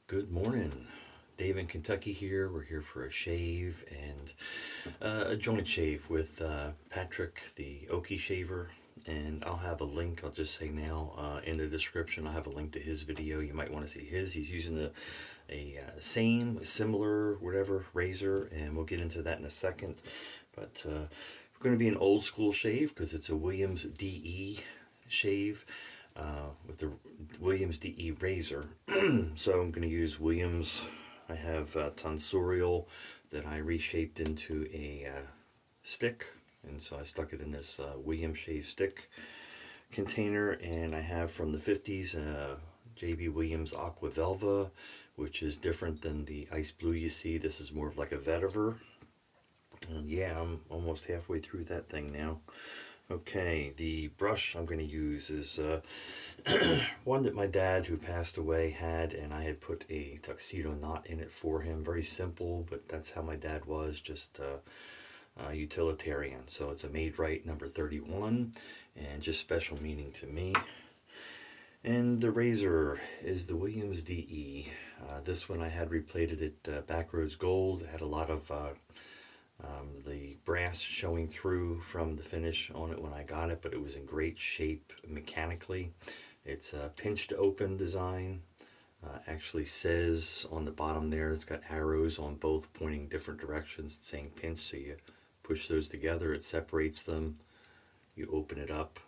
Good morning. Dave in Kentucky here. We're here for a shave and a joint shave with Patrick, the Okie shaver. And I'll have a link, I'll just say now in the description, I'll have a link to his video. You might want to see his. He's using same, similar, whatever razor, and we'll get into that in a second. But we're going to be an old school shave because it's a Williams DE shave with the Williams DE razor. So I'm going to use Williams. I have Tonsorial that I reshaped into a stick, and so I stuck it in this Williams shave stick container. And I have from the 50s JB Williams Aqua Velva, which is different than the ice blue you see. This is more of like a vetiver. And yeah, I'm almost halfway through that thing now. Okay, the brush I'm going to use is one that my dad, who passed away, had, and I had put a tuxedo knot in it for him. Very simple, but that's how my dad was, just utilitarian. So it's a made right number 31, and just special meaning to me. And the razor is the Williams DE. This one I had replated it Backroads Gold. It had a lot of the brass showing through from the finish on it when I got it, but it was in great shape mechanically. It's a pinch to open design. Actually says on the bottom there, it's got arrows on both pointing different directions saying pinch, so you push those together, it separates them, you open it up,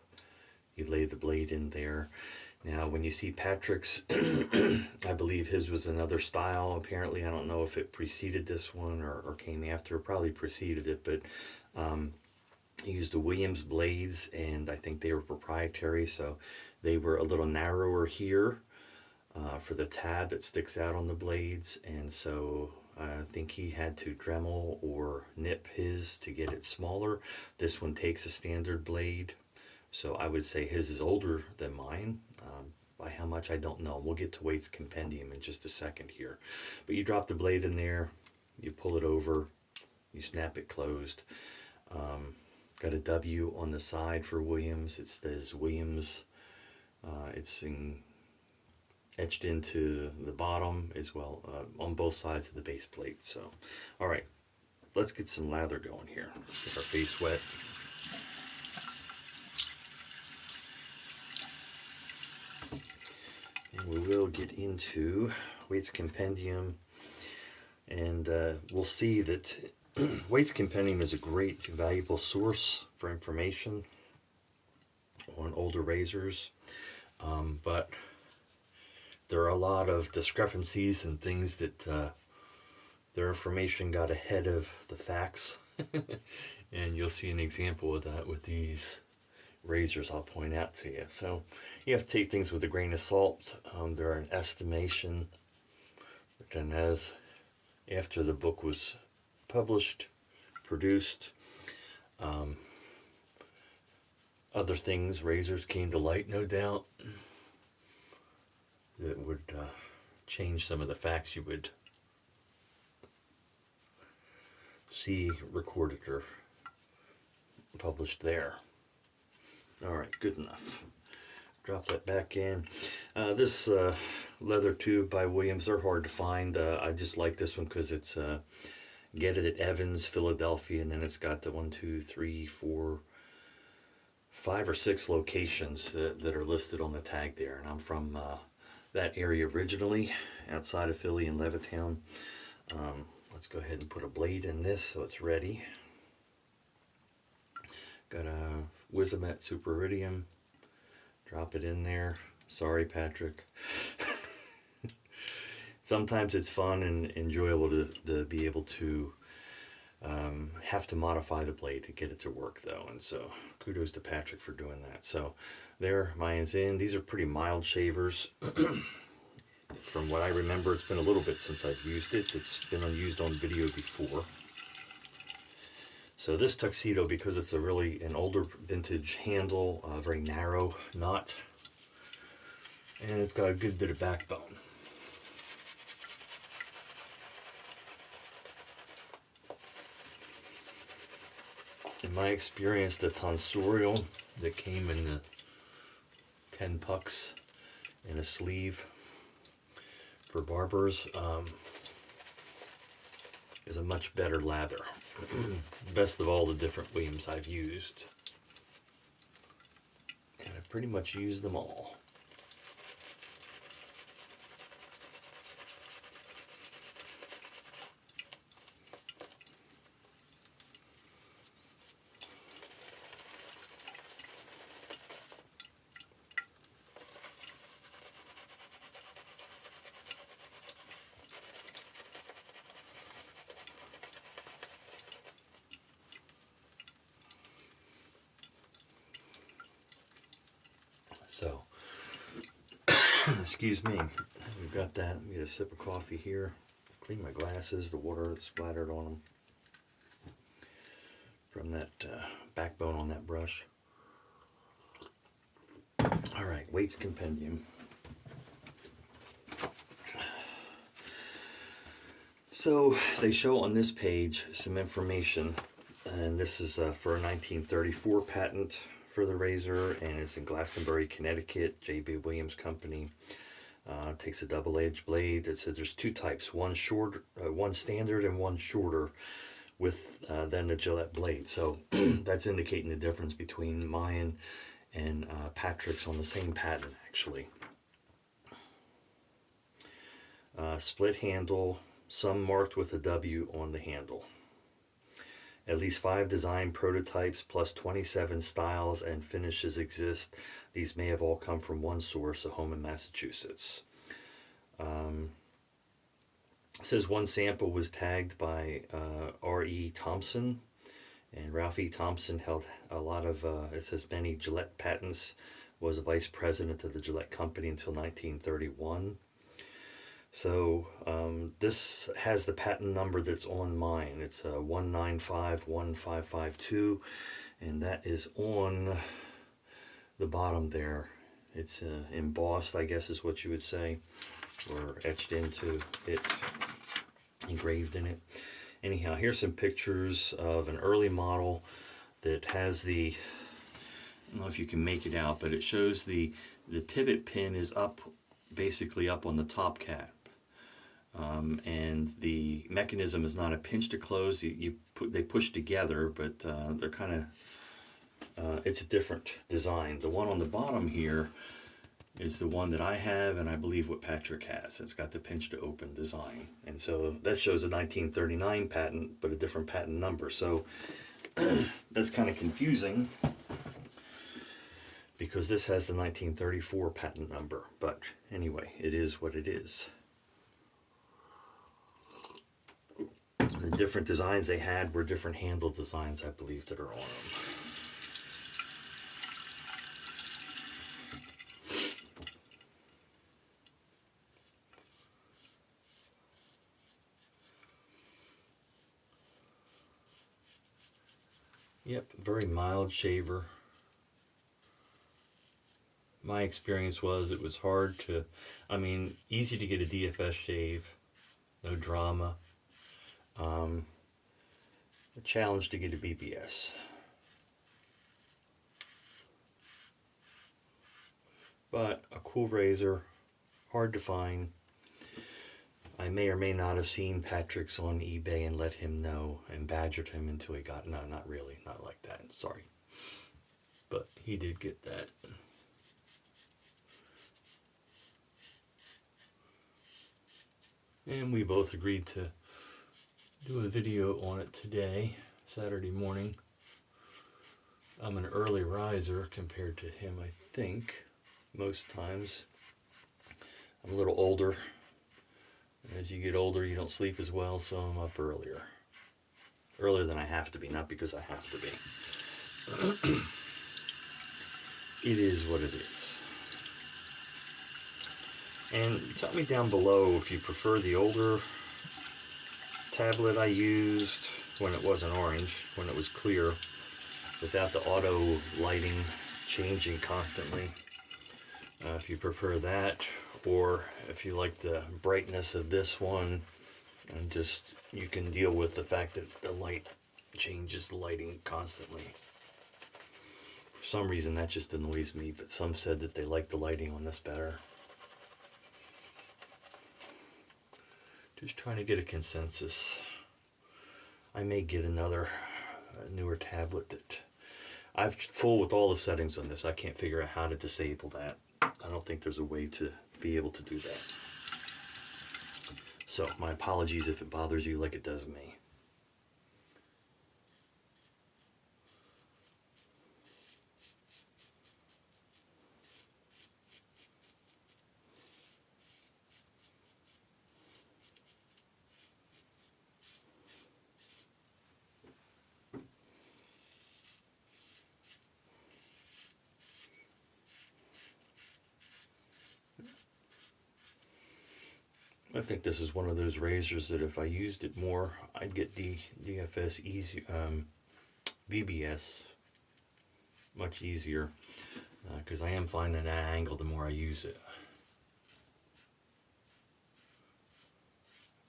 you lay the blade in there. Now when you see Patrick's, I believe his was another style apparently. I don't know if it preceded this one or came after. Probably preceded it, but he used the Williams blades, and I think they were proprietary, so they were a little narrower here for the tab that sticks out on the blades, and so I think he had to Dremel or nip his to get it smaller. This one takes a standard blade, so I would say his is older than mine. By how much, I don't know. We'll get to Waite's Compendium in just a second here. But you drop the blade in there, you pull it over, you snap it closed. Got a W on the side for Williams. It says Williams. It's etched into the bottom as well on both sides of the base plate. So, all right, let's get some lather going here. Get our face wet. And we will get into Waite's Compendium, and we'll see that Waite's Compendium is a great, valuable source for information on older razors, but there are a lot of discrepancies and things that their information got ahead of the facts. And you'll see an example of that with these razors I'll point out to you. So you have to take things with a grain of salt. They're an estimation. But then as after the book was published, produced, other things, razors came to light, no doubt, that would change some of the facts you would see recorded or published there. Alright, good enough. Drop that back in. This leather tube by Williams, they're hard to find. I just like this one because it's get it at Evans, Philadelphia, and then it's got the 1, 2, 3, 4, 5 or 6 locations that are listed on the tag there. And I'm from that area originally, outside of Philly in Levittown. Let's go ahead and put a blade in this so it's ready. Got a Wizamet Super Iridium. Drop it in there. Sorry, Patrick. Sometimes it's fun and enjoyable to be able to have to modify the blade to get it to work, though. And so kudos to Patrick for doing that. So there, mine's in. These are pretty mild shavers. From what I remember, it's been a little bit since I've used it. It's been used on video before. So this Tuxedo, because it's an older vintage handle, very narrow knot, and it's got a good bit of backbone. In my experience, the Tonsorial that came in the 10 pucks in a sleeve for barbers is a much better lather. Best of all the different Williams I've used. And I've pretty much used them all. So, excuse me, we've got that. Get a sip of coffee here. Clean my glasses, the water that's splattered on them from that backbone on that brush. All right, weights compendium. So they show on this page some information, and this is for a 1934 patent for the razor, and it's in Glastonbury, Connecticut, J.B. Williams Company. Takes a double-edged blade. It says there's two types, one short, one standard and one shorter, with then the Gillette blade. So that's indicating the difference between mine and Patrick's on the same patent, actually. Split handle, some marked with a W on the handle. At least 5 design prototypes plus 27 styles and finishes exist. These may have all come from one source, a home in Massachusetts. It says one sample was tagged by R.E. Thompson, and Ralph E. Thompson held a lot of, it says many Gillette patents, was a vice president of the Gillette Company until 1931. So this has the patent number that's on mine. It's 1951552, and that is on the bottom there. It's embossed, I guess is what you would say, or etched into it, engraved in it. Anyhow, here's some pictures of an early model that has the, I don't know if you can make it out, but it shows the pivot pin is up, basically up on the top cap. And the mechanism is not a pinch to close. They push together, but they're kind of, it's a different design. The one on the bottom here is the one that I have, and I believe what Patrick has. It's got the pinch to open design. And so that shows a 1939 patent, but a different patent number. So that's kind of confusing, because this has the 1934 patent number. But anyway, it is what it is. The different designs they had were different handle designs, I believe, that are on them. Yep, very mild shaver. My experience was it was hard to, easy to get a DFS shave, no drama. A challenge to get a BBS. But a cool razor, hard to find. I may or may not have seen Patrick's on eBay and let him know and badgered him until he got, no, not really, not like that, sorry. But he did get that. And we both agreed to do a video on it today, Saturday morning. I'm an early riser compared to him, I think, most times. I'm a little older. As you get older, you don't sleep as well, so I'm up earlier. Earlier than I have to be, not because I have to be. It is what it is. And tell me down below if you prefer the older tablet I used when it wasn't orange, when it was clear, without the auto lighting changing constantly. If you prefer that, or if you like the brightness of this one, and just you can deal with the fact that the light changes the lighting constantly. For some reason that just annoys me, but some said that they like the lighting on this better. Just trying to get a consensus. I may get another newer tablet that I've full with all the settings on this. I can't figure out how to disable that. I don't think there's a way to be able to do that. So my apologies if it bothers you like it does me. I think this is one of those razors that if I used it more, I'd get DFS easy, VBS much easier, because I am finding that angle the more I use it.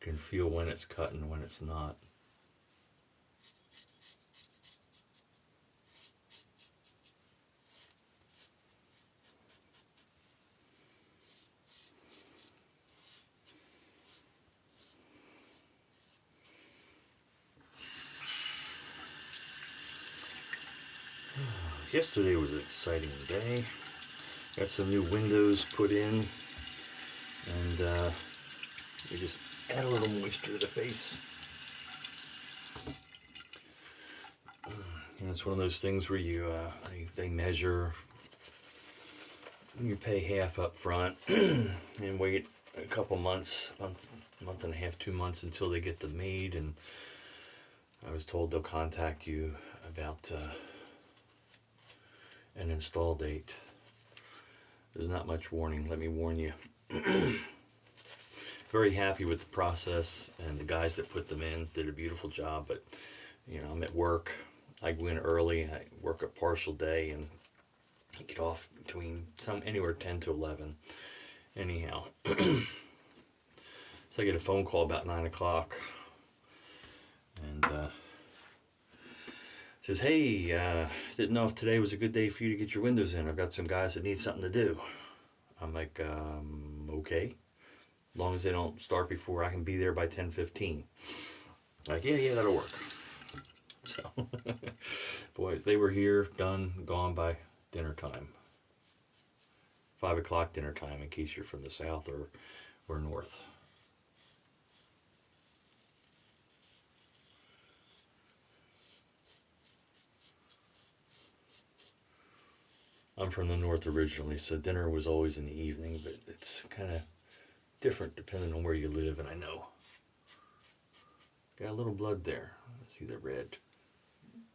I can feel when it's cutting and when it's not. Yesterday was an exciting day. Got some new windows put in, and we just add a little moisture to the face. And it's one of those things where you they measure. You pay half up front and wait a couple months, month and a half, 2 months until they get them made. And I was told they'll contact you about an install date. There's not much warning, let me warn you. Very happy with the process, and the guys that put them in did a beautiful job. But you know, I'm at work. I go in early. I work a partial day and get off between anywhere 10 to 11. Anyhow, so I get a phone call about 9 o'clock, and says, "Hey, didn't know if today was a good day for you to get your windows in. I've got some guys that need something to do." I'm like, okay, as long as they don't start before I can be there by 10:15. Like, yeah, that'll work. So, boy, they were here, done, gone by dinner time. 5 o'clock dinner time, in case you're from the south or north. I'm from the north originally, so dinner was always in the evening, but it's kind of different depending on where you live, and I know. Got a little blood there. I see the red.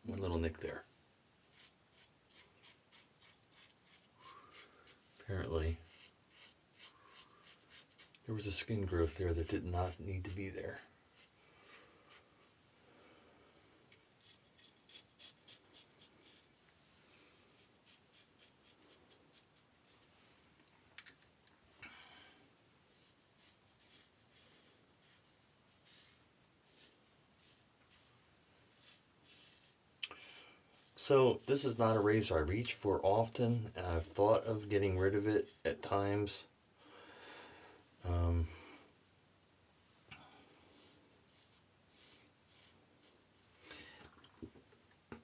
One little nick there. Apparently, there was a skin growth there that did not need to be there. So this is not a razor I reach for often. I've thought of getting rid of it at times.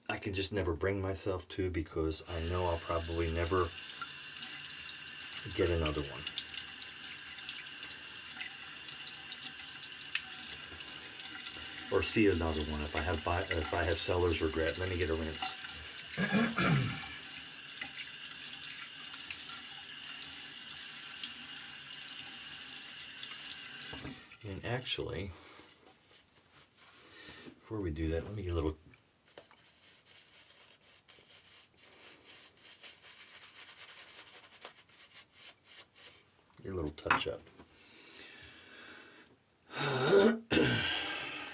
I can just never bring myself to, because I know I'll probably never get another one. Or see another one if I have seller's regret. Let me get a rinse. And actually, before we do that, let me get a little touch up.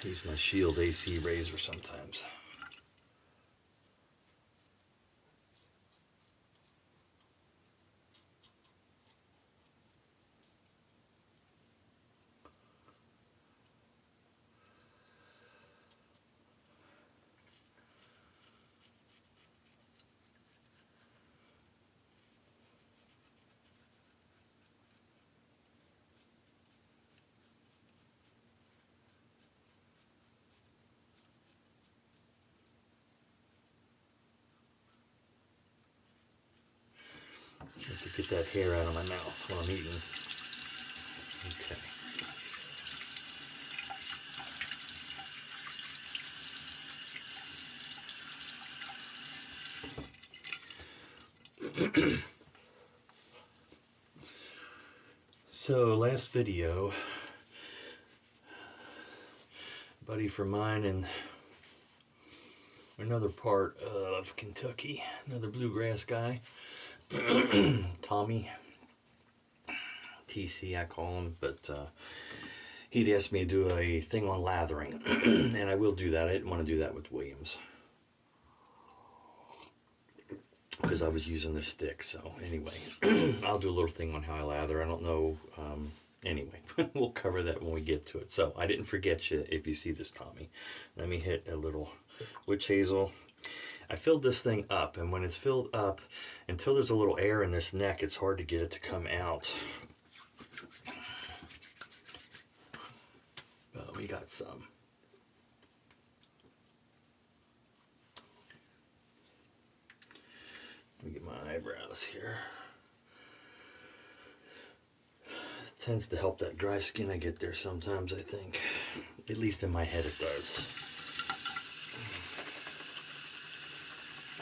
Use my Shield AC razor sometimes. hair out of my mouth when I'm eating. Okay. So last video, a buddy from mine in another part of Kentucky, another bluegrass guy, Tommy, TC I call him, but he'd asked me to do a thing on lathering, and I will do that. I didn't want to do that with Williams because I was using this stick. So anyway, I'll do a little thing on how I lather. I don't know. Anyway, we'll cover that when we get to it. So I didn't forget you if you see this, Tommy. Let me hit a little witch hazel. I filled this thing up, and when it's filled up, until there's a little air in this neck, it's hard to get it to come out. But we got some. Let me get my eyebrows here. It tends to help that dry skin I get there sometimes, I think. At least in my head it does.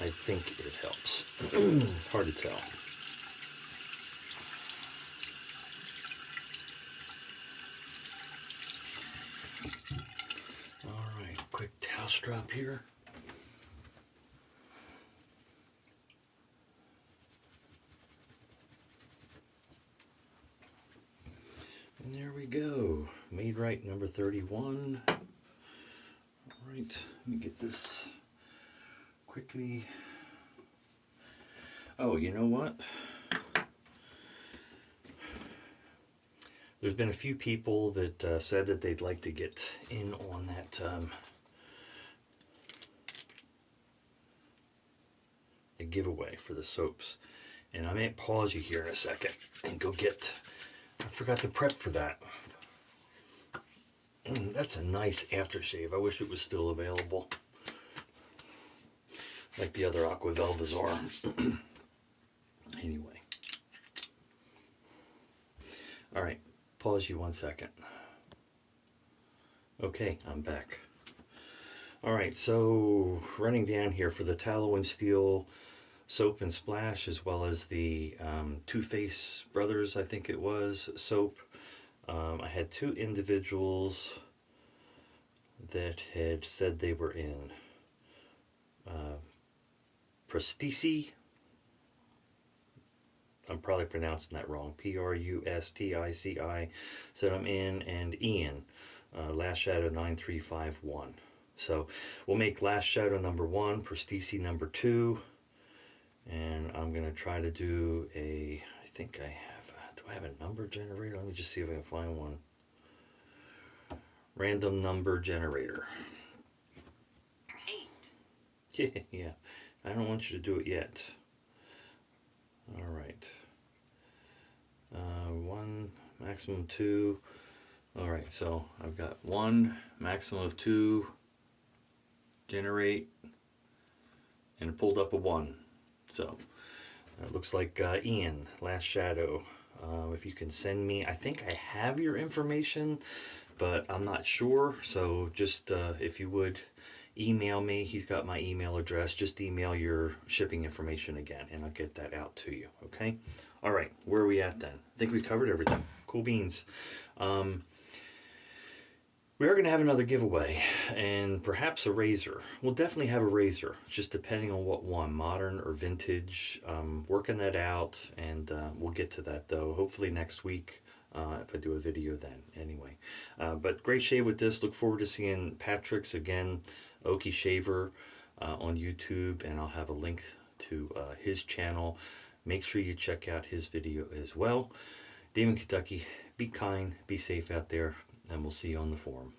I think it helps. Hard to tell. Alright, quick towel strap here. And there we go. Made Rite number 31. Alright, let me get this quickly. Oh, you know what? There's been a few people that said that they'd like to get in on that a giveaway for the soaps. And I may pause you here in a second and go get, I forgot to prep for that. That's a nice aftershave. I wish it was still available, like the other Aqua Velvas are. Anyway. Alright, pause you 1 second. Okay, I'm back. Alright, so running down here for the Tallow and Steel soap and splash, as well as the Two Face Brothers, I think it was, soap. I had two individuals that had said they were in. Prestici, I'm probably pronouncing that wrong, P-R-U-S-T-I-C-I, said I'm in, and Ian, Last Shadow 9351. So we'll make Last Shadow number 1, Prestici number 2, and I'm going to try to do a, I think I have, do I have a number generator? Let me just see if I can find one. Random number generator. 8. Yeah, I don't want you to do it yet. Alright. 1, maximum 2. Alright, so I've got 1, maximum of 2, generate, and it pulled up a 1. So it looks like Ian, Last Shadow. If you can send me, I think I have your information, but I'm not sure. So just if you would email me, he's got my email address. Just email your shipping information again, and I'll get that out to you. Okay. All right. Where are we at then? I think we covered everything. Cool beans. We are going to have another giveaway, and perhaps a razor. We'll definitely have a razor, just depending on what one, modern or vintage. Working that out, and we'll get to that though, hopefully next week, if I do a video then. Anyway, but great shave with this. Look forward to seeing Patrick's again, Okie Shaver, on YouTube, and I'll have a link to his channel. Make sure you check out his video as well. Dave in Kentucky, be kind, be safe out there, and we'll see you on the forum.